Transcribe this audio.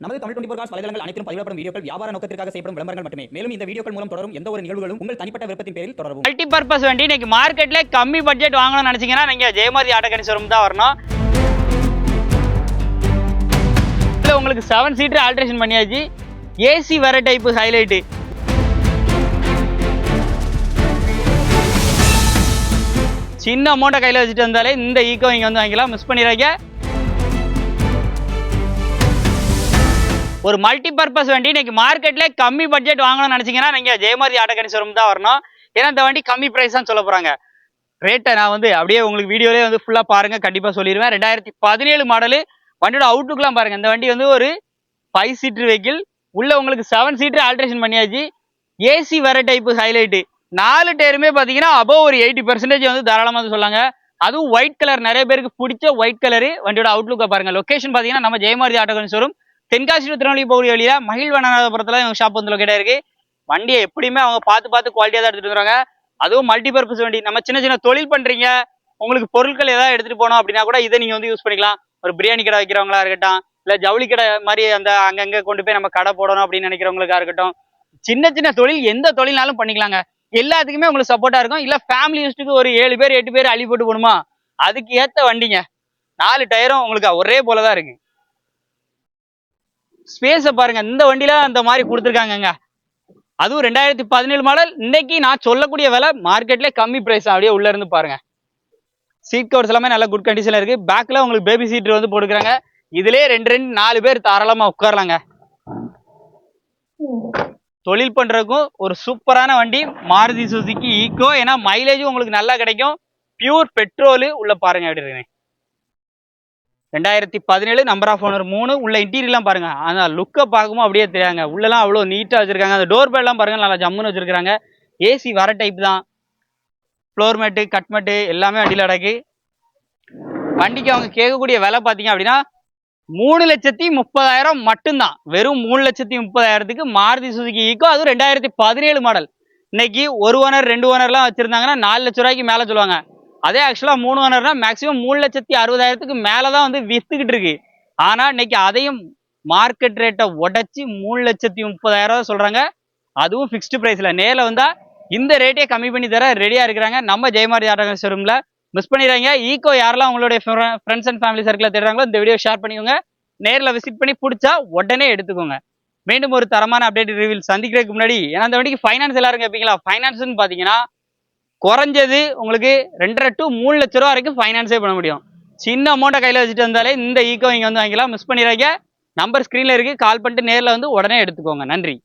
நமது தமிழ் 24 காஸ் வலைதளங்கள் அனைத்தும் பதிவிடப்படும் வீடியோக்கள் வியாபார நோக்கத்திற்காக செய்யப்படும் விளம்பரங்கள் மட்டுமே. மேலும் இந்த வீடியோக்கள் மூலம் தொடரும் எந்த ஒரு நிகழ்வுகளும் உங்கள் தனிப்பட்ட விருப்பத்தின் பேரில் தொடரவும். மல்டி பர்பஸ் வண்டி இன்னைக்கு மார்க்கெட்ல கம்மி பட்ஜெட் வாங்கணும்னு நினைச்சீங்கன்னா நீங்க ஜெயமாரி ஆட்டோ கன்சோரம் தான் வரணும். உங்களுக்கு 7 சீட்டர் ஆல்ட்ரேஷன் பண்ணியாச்சு. ஏசி வேற டைப் ஹைலைட். சின்ன அமௌண்ட்டை கையில் வச்சுட்டு வந்தாலே இந்த ஈக்கோ இங்கே வந்து வாங்கிக்கலாம், மிஸ் பண்ணிடுறாங்க. ஒரு மல்டி பர்பஸ் வண்டி இன்னைக்கு மார்க்கெட்ல கம்மி பட்ஜெட் வாங்கணும்னு நினைச்சீங்கன்னா நீங்க ஜெயமாரி ஆட்டோ கன்சோரம் தான் வரணும். ஏன்னா இந்த வண்டி கம்மி பிரைஸ் தான் சொல்ல போறாங்க. ரேட்டை நான் வந்து அப்படியே உங்களுக்கு வீடியோலேயே வந்து ஃபுல்லாக பாருங்க, கண்டிப்பாக சொல்லிடுவேன். 2017 மாடலு. வண்டியோட அவுட்லுக்லாம் பாருங்க. இந்த வண்டி வந்து ஒரு 5 சீட்டர் வெஹிக்கிள். உள்ள உங்களுக்கு 7 சீட்டர் ஆல்ட்ரேஷன் பண்ணியாச்சு. ஏசி வேற டைப் ஹைலைட்டு. 4 டயருமே பார்த்தீங்கன்னா அபோவ் ஒரு 80% வந்து தாராளமாக சொல்லாங்க. அதுவும் ஒயிட் கலர், நிறைய பேருக்கு பிடிச்ச ஒயிட் கலரு. வண்டியோட அவுட்லுக்கை பாருங்க. லொக்கேஷன் பார்த்தீங்கன்னா நம்ம ஜெயமாரி ஆட்டோ கன்சோரம் தென்காசி டு திருநெல்வேலி போகிற வழியில மகிழ்வனநாதபுரத்தில் இவங்க ஷாப் வந்து லொக்கேட்டாக இருக்கு. வண்டியை எப்படியுமே அவங்க பார்த்து குவாலிட்டியாக தான் எடுத்துட்டு வராங்க. அதுவும் மல்டி பர்பஸ் வண்டி. நம்ம சின்ன தொழில் பண்றீங்க, உங்களுக்கு பொருட்கள் ஏதாவது எடுத்துட்டு போனோம் அப்படின்னா கூட இதை நீங்க வந்து யூஸ் பண்ணிக்கலாம். ஒரு பிரியாணி கடை வைக்கிறவங்களா இருக்கட்டும், இல்ல ஜவுளி கடை மாதிரி அந்த அங்கங்க கொண்டு போய் நம்ம கடை போடணும் அப்படின்னு நினைக்கிறவங்களுக்கா இருக்கட்டும், சின்ன தொழில் எந்த தொழில்னாலும் பண்ணிக்கலாங்க. எல்லாத்துக்குமே உங்களுக்கு சப்போர்ட்டா இருக்கும். இல்ல ஃபேமிலி யூஸ்டுக்கு ஒரு 7 பேர் 8 பேர் அள்ளி போட்டு போகணுமா, அதுக்கு ஏத்த வண்டிங்க. 4 டயரும் உங்களுக்கு ஒரே போலதான் இருக்கு. ஸ்பேஸை பாருங்க. இந்த வண்டியில அந்த மாதிரி கொடுத்துருக்காங்க. அதுவும் 2017 மாடல். இன்னைக்கு நான் சொல்லக்கூடிய விலை மார்க்கெட்ல கம்மி பிரைஸ். அப்படியே உள்ள இருந்து பாருங்க. சீட் கவர்ஸ் எல்லாமே நல்ல குட் கண்டிஷன்ல இருக்கு. பேக்ல உங்களுக்கு பேபி சீட் வந்து போட்டுக்கிறாங்க. இதுலயே 2-4 பேர் தாராளமா உட்காரலாங்க. தொழில் பண்றதுக்கும் ஒரு சூப்பரான வண்டி மாருதி சுசுகி ஈக்கோ. ஏன்னா மைலேஜும் உங்களுக்கு நல்லா கிடைக்கும். Pure petrol. உள்ள பாருங்க எப்படி இருக்கு. 2017 நம்பர் ஆஃப் ஓனர் 3. உள்ள இன்டீரியர்லாம் பாருங்க. அந்த லுக்கை பார்க்கும்போது அப்படியே தெரியாங்க. உள்ளலாம் அவ்வளோ நீட்டாக வச்சிருக்காங்க. அந்த டோர் பேட்லாம் பாருங்க, நல்லா ஜம்முன்னு வச்சிருக்காங்க. ஏசி வர டைப் தான். ஃப்ளோர் மேட்டு, கட் மேட்டு எல்லாமே வண்டியில் அடக்கு. வண்டிக்கு அவங்க கேட்கக்கூடிய விலை பார்த்தீங்க அப்படின்னா 3,30,000 மட்டும்தான். வெறும் 3,30,000க்கு மாருதி சுசுகி ஈக்கோ. அதுவும் 2017 மாடல். இன்னைக்கு 1 ஓனர் 2 ஓனர்லாம் வச்சிருந்தாங்கன்னா 4 லட்ச ரூபாய்க்கு மேலே சொல்லுவாங்க. அதே ஆக்சுவலா 3 ஓனர்னா மேக்ஸிமம் 3,60,000க்கு மேலதான் வந்து வித்துக்கிட்டு இருக்கு. ஆனா இன்னைக்கு அதையும் மார்க்கெட் ரேட்டை உடைச்சு 3,30,000 சொல்றாங்க. அதுவும் பிக்ஸ்டு பிரைஸ்ல. நேரில் வந்தா இந்த ரேட்டே கம்மி பண்ணி தர ரெடியா இருக்கிறாங்க நம்ம ஜெயமாரி ஆட்டோ ஷோரூம்ல. மிஸ் பண்ணிடுறாங்க. ஈக்கோ யாரெல்லாம் உங்களுடைய ஃப்ரெண்ட்ஸ் அண்ட் ஃபேமிலி சர்க்கிள் தேடுறாங்களோ இந்த வீடியோ ஷேர் பண்ணிக்கோங்க. நேரில் விசிட் பண்ணி பிடிச்சா உடனே எடுத்துக்கோங்க. மீண்டும் ஒரு தரமான அப்டேட் ரிவ்யூ சந்திக்கிறதுக்கு முன்னாடி, ஏன்னா அந்த வண்டிக்கு ஃபைனான்ஸ் எல்லாரும் கேட்பீங்களா, ஃபைனான்ஸ்னு பாத்தீங்கன்னா குறைஞ்சது உங்களுக்கு 2.5 to 3 லட்ச ரூபா வரைக்கும் ஃபைனான்ஸே பண்ண முடியும். சின்ன அமௌண்ட்டை கையில் வச்சுட்டு வந்தாலே இந்த ஈக்கோ இங்கே வந்து வாங்கிக்கலாம். மிஸ் பண்ணிடுறாங்க. நம்பர் ஸ்க்ரீனில் இருக்குது. கால் பண்ணிட்டு நேரில் வந்து உடனே எடுத்துக்கோங்க. நன்றி.